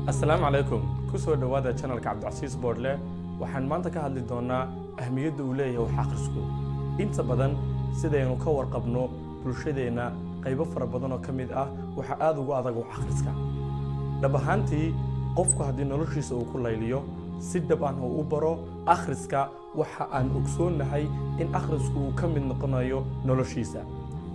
السلام عليكم كسو دوادا channel عبدالعزيز بورله waxaan maanta ka hadli doonaa ahmiyadda uu leeyahay wax akhrisku inta badan sidaynu ka warqabno bulshadeena qaybo fara badan oo kamid ah waxa aad ugu adag wax akhriska dhab ahaantii qofku haddii noloshiisa uu ku layliyo si dhab ah uu u baro akhriska waxa aan ogsoonahay in akhrisku uu ka mid noqonayo noloshiisa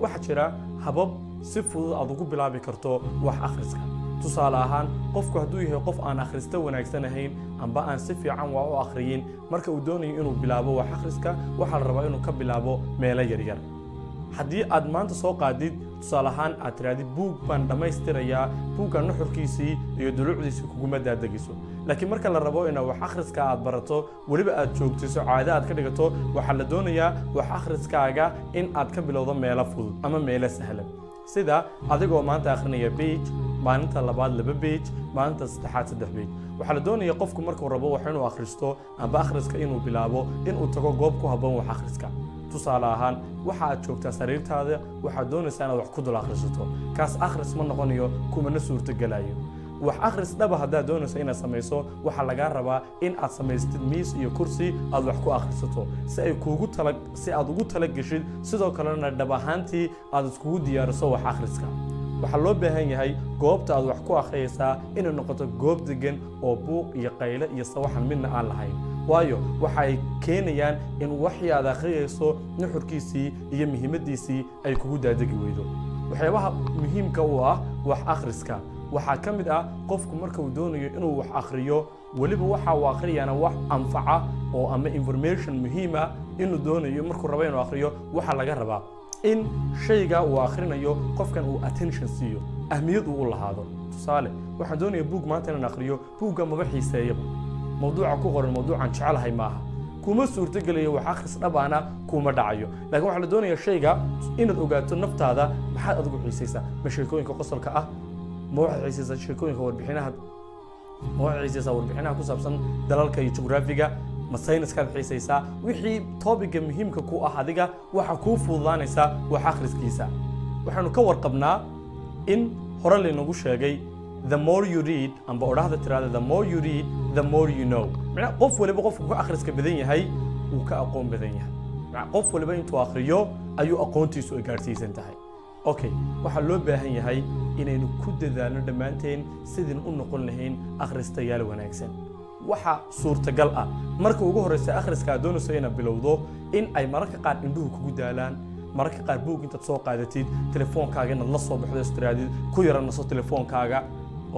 waxa jira habab si fudud aad ugu bilaabi karto wax akhriska tusaale ahaan qofku hadduu yahay qof aan akhrista wanaagsan ahayn amba aan si fiican wax u akhriyin marka uu doonayo inuu bilaabo wax akhriska waxa la rabaa inuu ka bilaabo meelo yaryar haddii aad maanta soo qaadid tusaale ahaan aad tiraadid buug baan dhammaystirayaa buugga nuxurkiisii iyo dulucdiisii kuguma daadagiso laakiin marka la rabo inaad wax akhriska aad barato weliba aad joogtiso caado aad ka dhigato waxaa la doonayaa wax akhriskaaga in aad ka bilowdo meelo fudud ama meelo sahlan sida adigoo maanta akhrinaya page maalinta labaad 2 page maalinta saddexaad 3 page waxa la doonayaa qofku markuu rabo wax inuu akhristo amba akhriska inuu bilaabo inuu tago goob ku habboon wax akhriska tusaale ahaan waxa aad joogtaa sariirtaada waxa doonaysaa inaad wax ku dul akhrisato kaas akhris ma noqonayo kuma suurtagalayo wax akhris dhaba haddaad doonayso inaad samayso waxa laga rabaa in aad samaystid miis iyo kursi aad wax ku akhrisato si aad ugu tala gashid sidoo kalena dhab ahaantii aad iskugu diyaariso wax akhriska waxa loo baahan yahay goobta aad wax ku akhriyaysaa inay noqoto goob degan oo buuq iyo qayle iyo sawaxan midna aan lahayn waayo waxay keenayaan in wixii aad akhriyayso nuxurkiisii iyo muhiimadiisii ay kugu daadagi weydo waxyaabaha muhiimka u ah wax akhriska waxaa ka mid ah qofku marka uu doonayo inuu wax akhriyo waliba waxa uu akhriyana wax anfaca oo ama information muhiim ah inuu doonayo markuu rabo inuu akhriyo waxa laga rabaa in shayga uu akhrinayo qofkan uu attention siiyo ahmiyad uu lahaado tusaale waxaan doonayaa buug maanta inaan akhriyo buugga maba xiiseeyaba mawduuca ku qoran mawduucan jecelahay maaha kuma suurtagalayo wax akhris dhabaana kuma dhacayo laakiin waxa la doonayaa shayga inaad ogaato naftaada maxaad adigu xiiseysaa ma sheekooyinka qosolka ah ma waxaad xiiseysaa sheekooyinka warbixinaha ku saabsan dalalka iyo jugraafiga ma sayniskaad xiiseysaa wixii topiga muhiimka ku ah adiga waxa kuu fududaanaysaa wax akhriskiisa waxaanu ka warqabnaa in hore laynagu sheegay the more you read amba odhahda tiraada the more you read the more you know qof waliba qofku ka akhriska badan yahay uu ka aqoon badan yahay qof waliba intuu akhriyo ayuu aqoontiisu ay gaarsiisan tahay okay waxa loo baahan yahay inaynu ku dadaalno dhammaanteen sidin u noqon lahayn akhristayaal wanaagsan waxa suurtagal ah marka ugu horeysa akhriska aad doonayso inaad bilowdo in ay mararka qaar indhuhu kugu daalaan mararka qaar buug intaad soo qaadatid telefoonkaaga inaad la soo baxdo istiraadid ku yara naso telefoonkaaga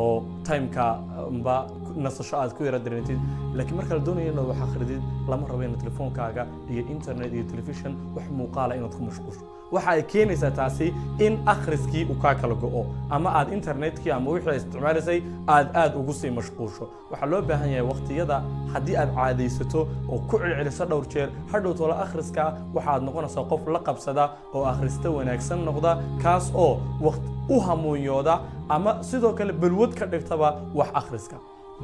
oo timeka amba nasasho aad ku yara dareentid laakiin marka la doonayo inaad wax akhridid lama rabo inaad telefoonkaaga iyo internet iyo television wax muuqaala inaad ku mashquusho waxa ay keenaysaa taasi in akhriskii uu ka kala go'o ama aad internetkii ama wixii aad isticmaalaysay aad ugu sii mashquusho waxa loo baahan yahay waqtiyada haddii aad caadaysato oo ku celceliso dhowr jeer hadhow tola akhriska waxaad noqonaysaa qof la qabsada oo akhrista wanaagsan noqda kaas oo waqti u hamuunyooda ama sidoo kale balwad ka dhigtaba wax akhriska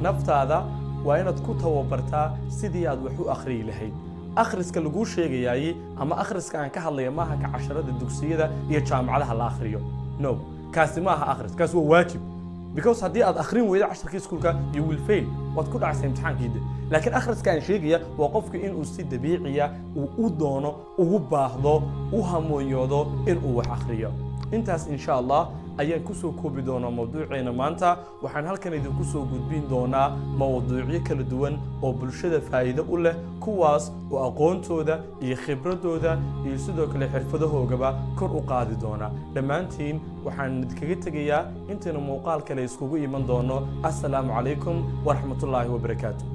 naftaada waa inaad ku tababartaa sidii aad wax u akhriyi lahayd akhriska lagu sheegayay ama akhriska aan ka hadlaya maaha ka casharada dugsiyada iyo jaamacadaha la akhriyo no kaasi maaha akhris kaas waa waajib because haddii aad akhrin weydo casharkii iskuulka you will fail waad ku dhacaysaa imtixaankiida laakiin akhriska aan sheegaya waa qofku inuu si dabiiciya uu u doono ugu baahdo u hamoonyoodo inuu wax akhriyo intaas insha allah ayaan ku soo koobi doonaa mawduuceena maanta waxaan halkan idinku soo gudbin doonaa mawduucyo kala duwan oo bulshada faa'iido u leh kuwaas oo aqoontooda iyo khibradooda iyo sidoo kale xirfadahoogaba kor u qaadi doona dhammaantiin waxaan idinkaga tegayaa intaynu muuqaal kale iskugu iman doono assalaamu calaykum waraxmatullaahi wabarakaatuh